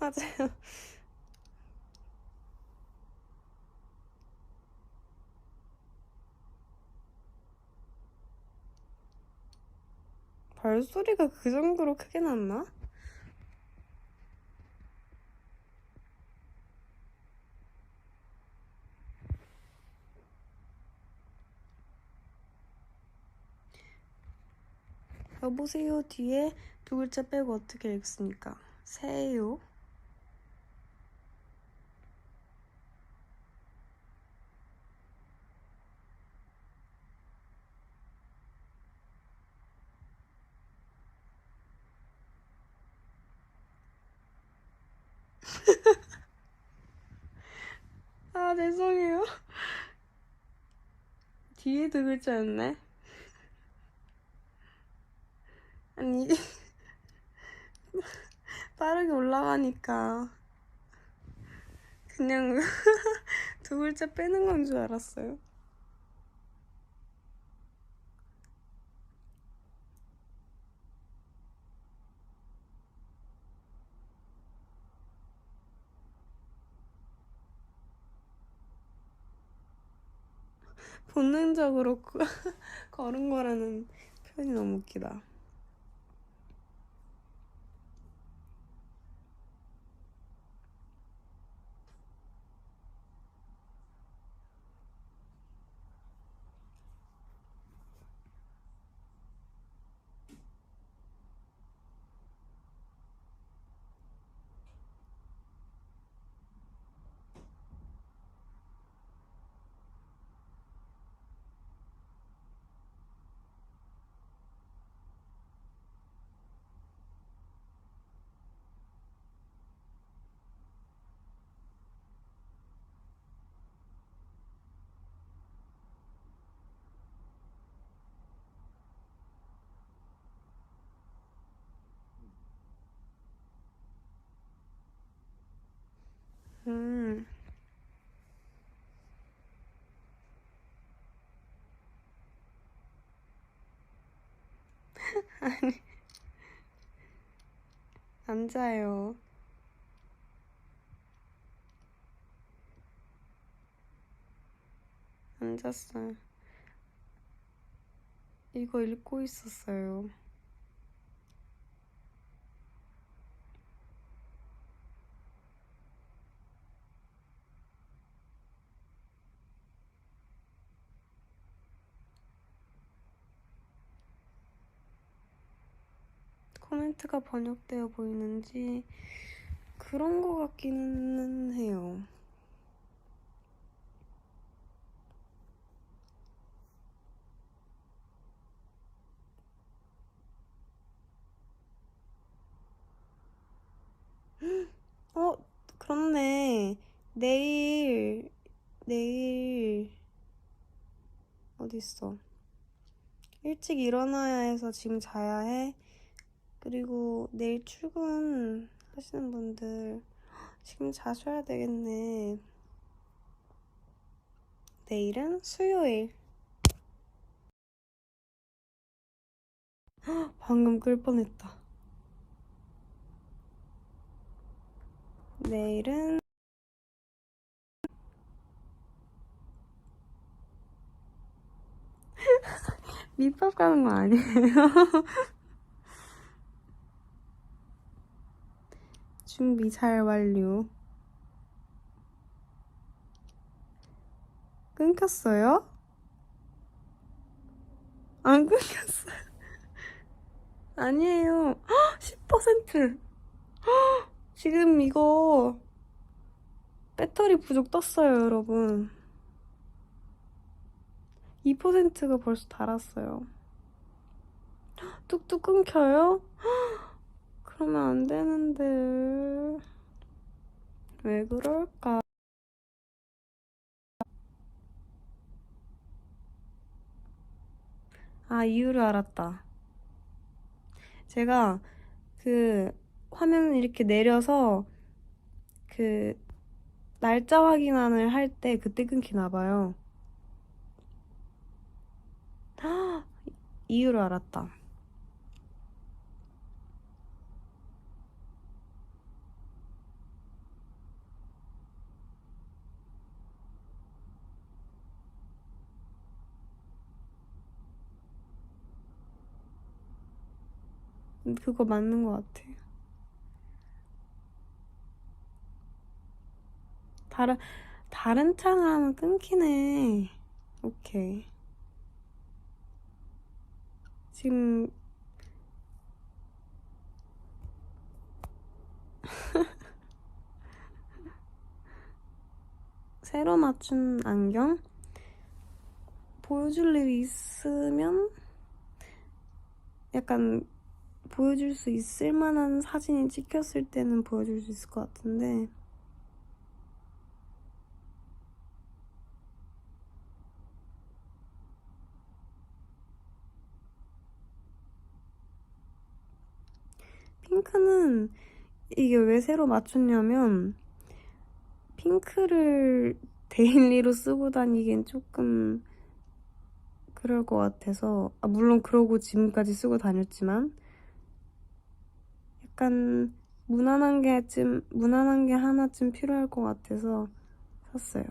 맞아요. 발소리가 그 정도로 크게 났나? 여보세요 뒤에 두 글자 빼고 어떻게 읽습니까? 세요. 아, 죄송해요. 뒤에 두 글자였네. 아니, 빠르게 올라가니까 그냥 두 글자 빼는 건 줄 알았어요. 본능적으로 걸은 거라는 표현이 너무 웃기다. 앉아요. 앉았어요. 이거 읽고 있었어요. 코멘트가 번역되어 보이는지 그런 거 같기는 해요. 그렇네. 내일 어딨어? 일찍 일어나야 해서 지금 자야 해. 그리고 내일 출근 하시는 분들 지금 자셔야 되겠네. 내일은 수요일. 방금 끌 뻔했다. 내일은 밑밥 가는 거 아니에요? 준비 잘 완료. 끊겼어요? 안 끊겼어요. 아니에요. 10%. 지금 이거 배터리 부족 떴어요, 여러분. 2%가 벌써 닳았어요. 뚝뚝 끊겨요? 그러면 안 되는데. 왜 그럴까? 아, 이유를 알았다. 제가 그 화면 이렇게 내려서 그 날짜 확인을 할 때 그때 끊기나 봐요. 이유를 알았다. 그거 맞는 것 같아요. 다른 창을 하면 끊기네. 오케이. 지금 새로 맞춘 안경 보여줄 일이 있으면 약간 보여줄 수 있을 만한 사진이 찍혔을 때는 보여줄 수 있을 것 같은데 핑크는 이게 왜 새로 맞췄냐면 핑크를 데일리로 쓰고 다니기엔 조금 그럴 것 같아서 물론 그러고 지금까지 쓰고 다녔지만 약간 무난한 게 하나쯤 필요할 것 같아서 샀어요.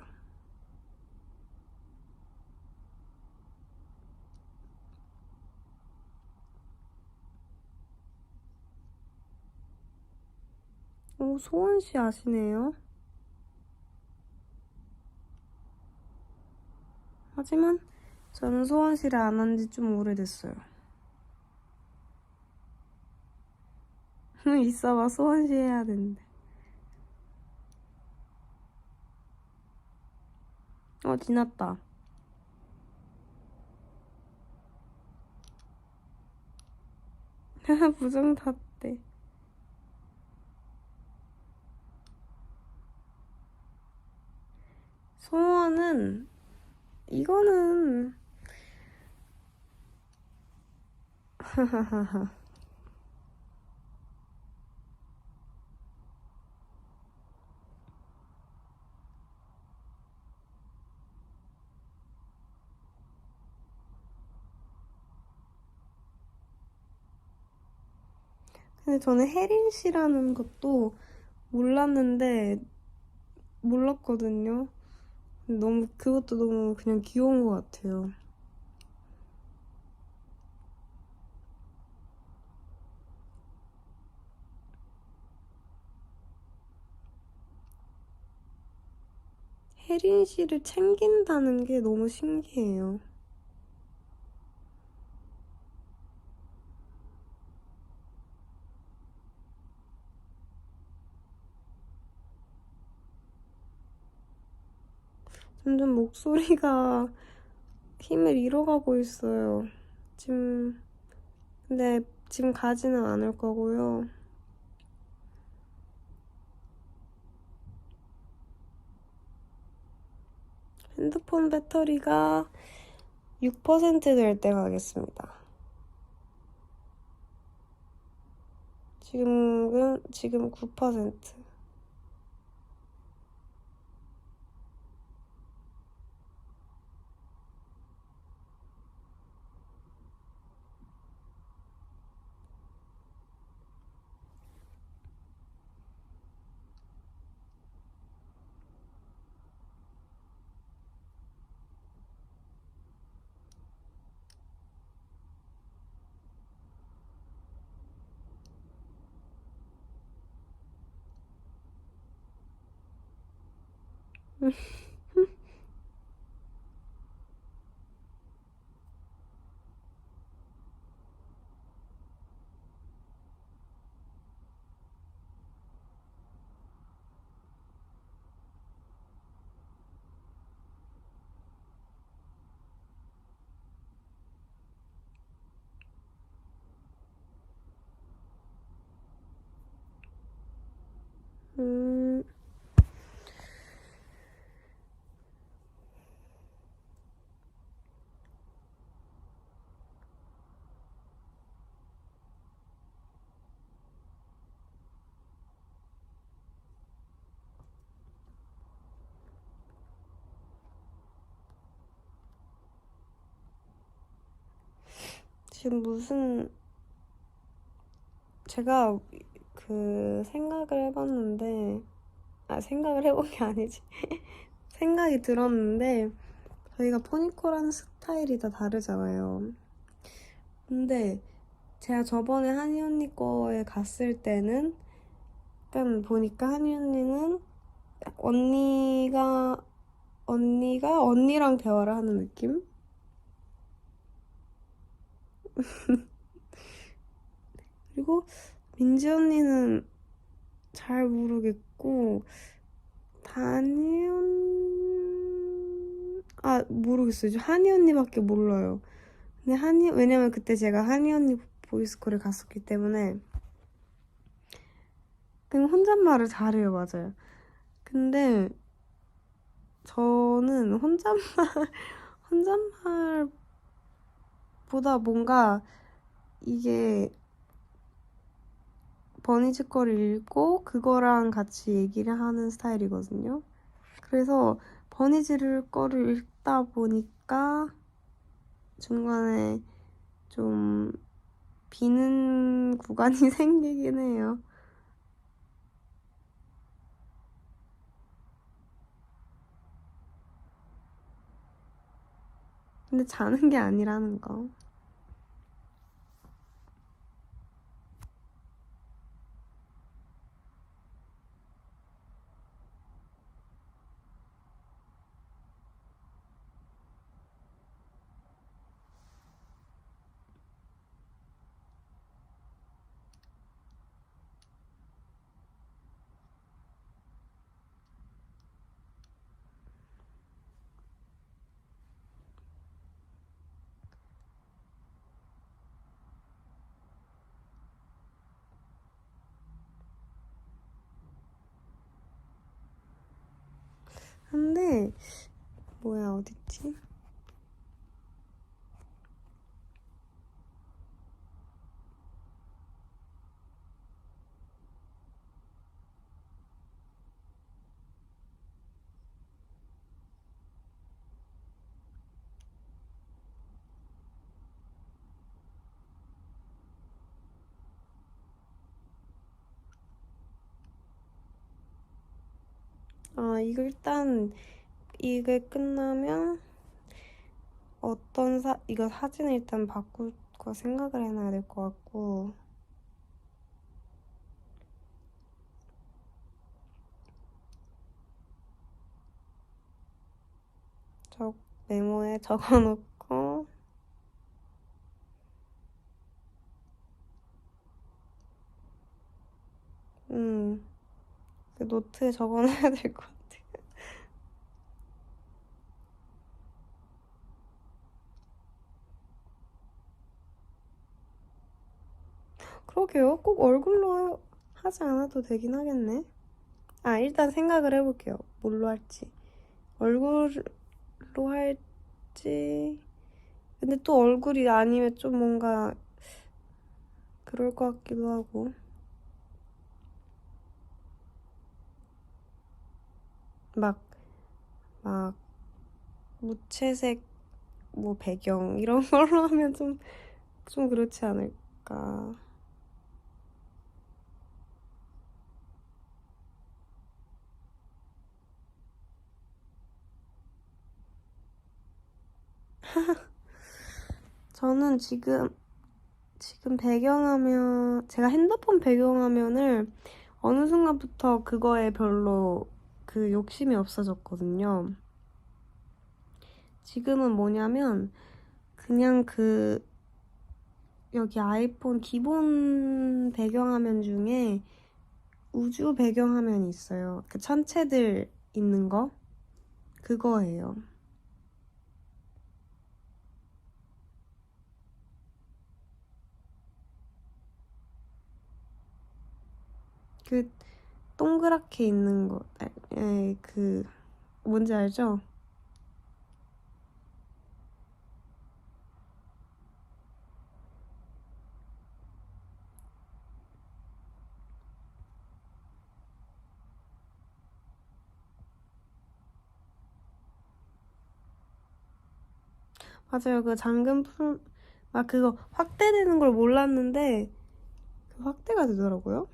오, 소원씨 아시네요? 하지만 저는 소원씨를 안 한 지 좀 오래됐어요. 있어봐, 소원씨 해야 되는데. 지났다. 부정 탔대. 소원은 이거는 근데 저는 혜린 씨라는 것도 몰랐거든요. 그것도 너무 그냥 귀여운 것 같아요. 혜린 씨를 챙긴다는 게 너무 신기해요. 점점 목소리가 힘을 잃어가고 있어요. 근데 지금 가지는 않을 거고요. 핸드폰 배터리가 6% 될 때 가겠습니다. 지금 9%. 음, 지금 제가 생각을 해봤는데, 생각을 해본 게 아니지. 생각이 들었는데, 저희가 포니콜하는 스타일이 다 다르잖아요. 근데 제가 저번에 한이 언니 거에 갔을 때는 약간 보니까 한이 언니는 언니가 언니랑 대화를 하는 느낌? 그리고 민지 언니는 잘 모르겠고, 모르겠어요. 저 한이 언니밖에 몰라요. 근데 왜냐면 그때 제가 한이 언니 보이스콜을 갔었기 때문에 그냥 혼잣말을 잘해요, 맞아요. 근데 저는 혼잣말보다 뭔가 이게 버니즈 거를 읽고 그거랑 같이 얘기를 하는 스타일이거든요. 그래서 버니즈를 거를 읽다 보니까 중간에 좀 비는 구간이 생기긴 해요. 근데 자는 게 아니라는 거. 근데 뭐야, 어딨지? 이거 일단 이게 끝나면 이거 사진을 일단 바꿀 거 생각을 해놔야 될 것 같고, 저 메모에 적어놓고, 그 노트에 적어놔야 될 것 같아. 그러게요. 꼭 얼굴로 하지 않아도 되긴 하겠네. 일단 생각을 해볼게요. 뭘로 할지. 얼굴로 할지. 근데 또 얼굴이 아니면 좀 뭔가 그럴 것 같기도 하고. 막 무채색 뭐 배경 이런 걸로 하면 좀 그렇지 않을까. 저는 지금 배경화면, 제가 핸드폰 배경화면을 어느 순간부터 그거에 별로 그 욕심이 없어졌거든요. 지금은 뭐냐면 그냥 여기 아이폰 기본 배경화면 중에 우주 배경화면이 있어요. 그 천체들 있는 거? 그거예요. 그 동그랗게 있는 거, 뭔지 알죠? 맞아요. 그 그거 확대되는 걸 몰랐는데, 그 확대가 되더라고요.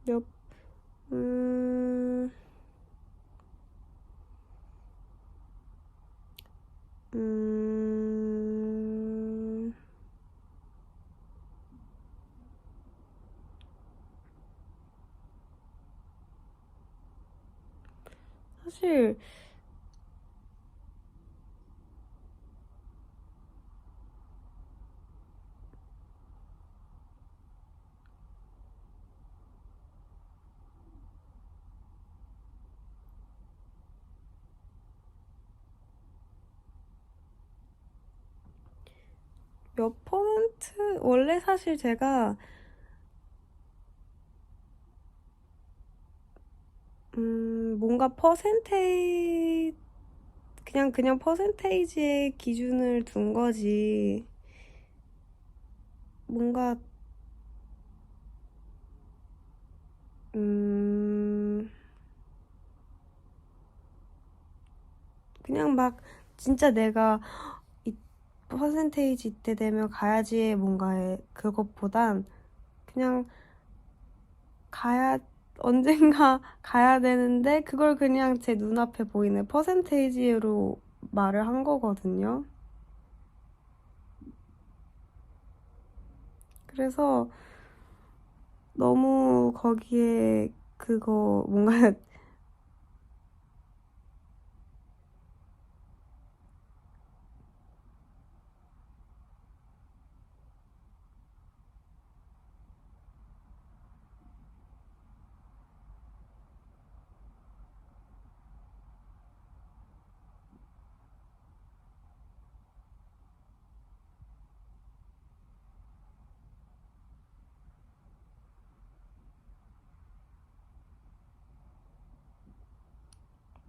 몇, 음, 음, 사실, 몇 퍼센트? 원래 사실 제가, 뭔가 그냥 퍼센테이지의 기준을 둔 거지. 뭔가, 그냥 진짜 내가 이 퍼센테이지 이때 되면 가야지 뭔가에 그것보단 그냥 언젠가 가야 되는데 그걸 그냥 제 눈앞에 보이는 퍼센테이지로 말을 한 거거든요. 그래서 너무 거기에 그거 뭔가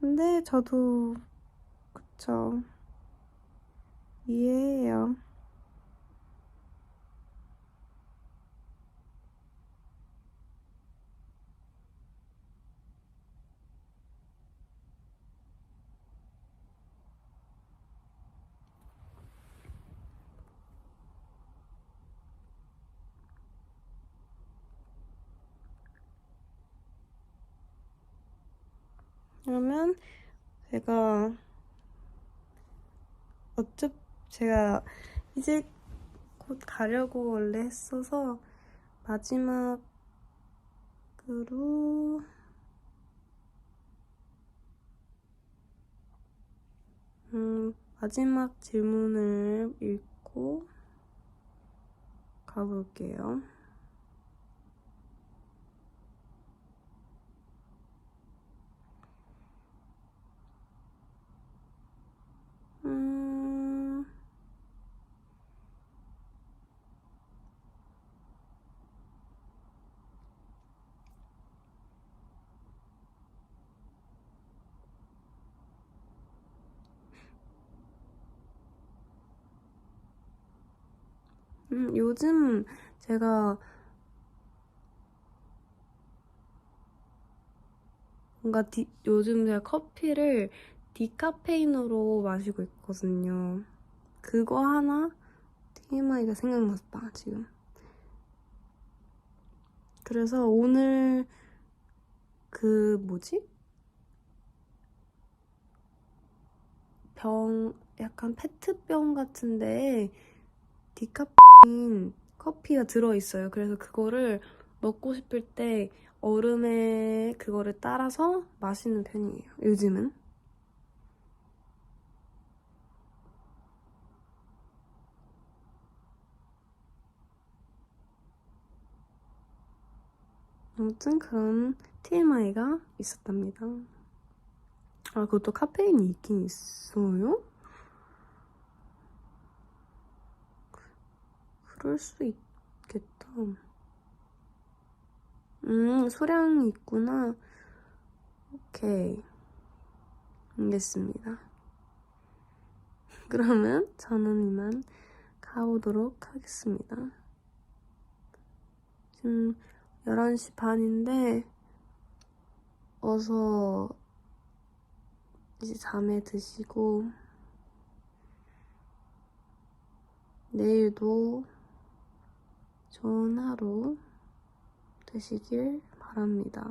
근데 저도 그쵸. 이해해요. 그러면 제가 제가 이제 곧 가려고 원래 했어서 마지막으로 마지막 질문을 읽고 가볼게요. 요즘 제가 뭔가 요즘 제가 커피를 디카페인으로 마시고 있거든요. 그거 하나 TMI가 생각났다 지금. 그래서 오늘 약간 페트병 같은데 디카페인 커피가 들어있어요. 그래서 그거를 먹고 싶을 때 얼음에 그거를 따라서 마시는 편이에요. 요즘은. 아무튼 그런 TMI가 있었답니다. 아, 그것도 카페인이 있긴 있어요? 그럴 수 있겠다. 소량이 있구나. 오케이. 알겠습니다. 그러면 저는 이만 가보도록 하겠습니다. 지금 11시 반인데 어서 이제 잠에 드시고 내일도 좋은 하루 되시길 바랍니다.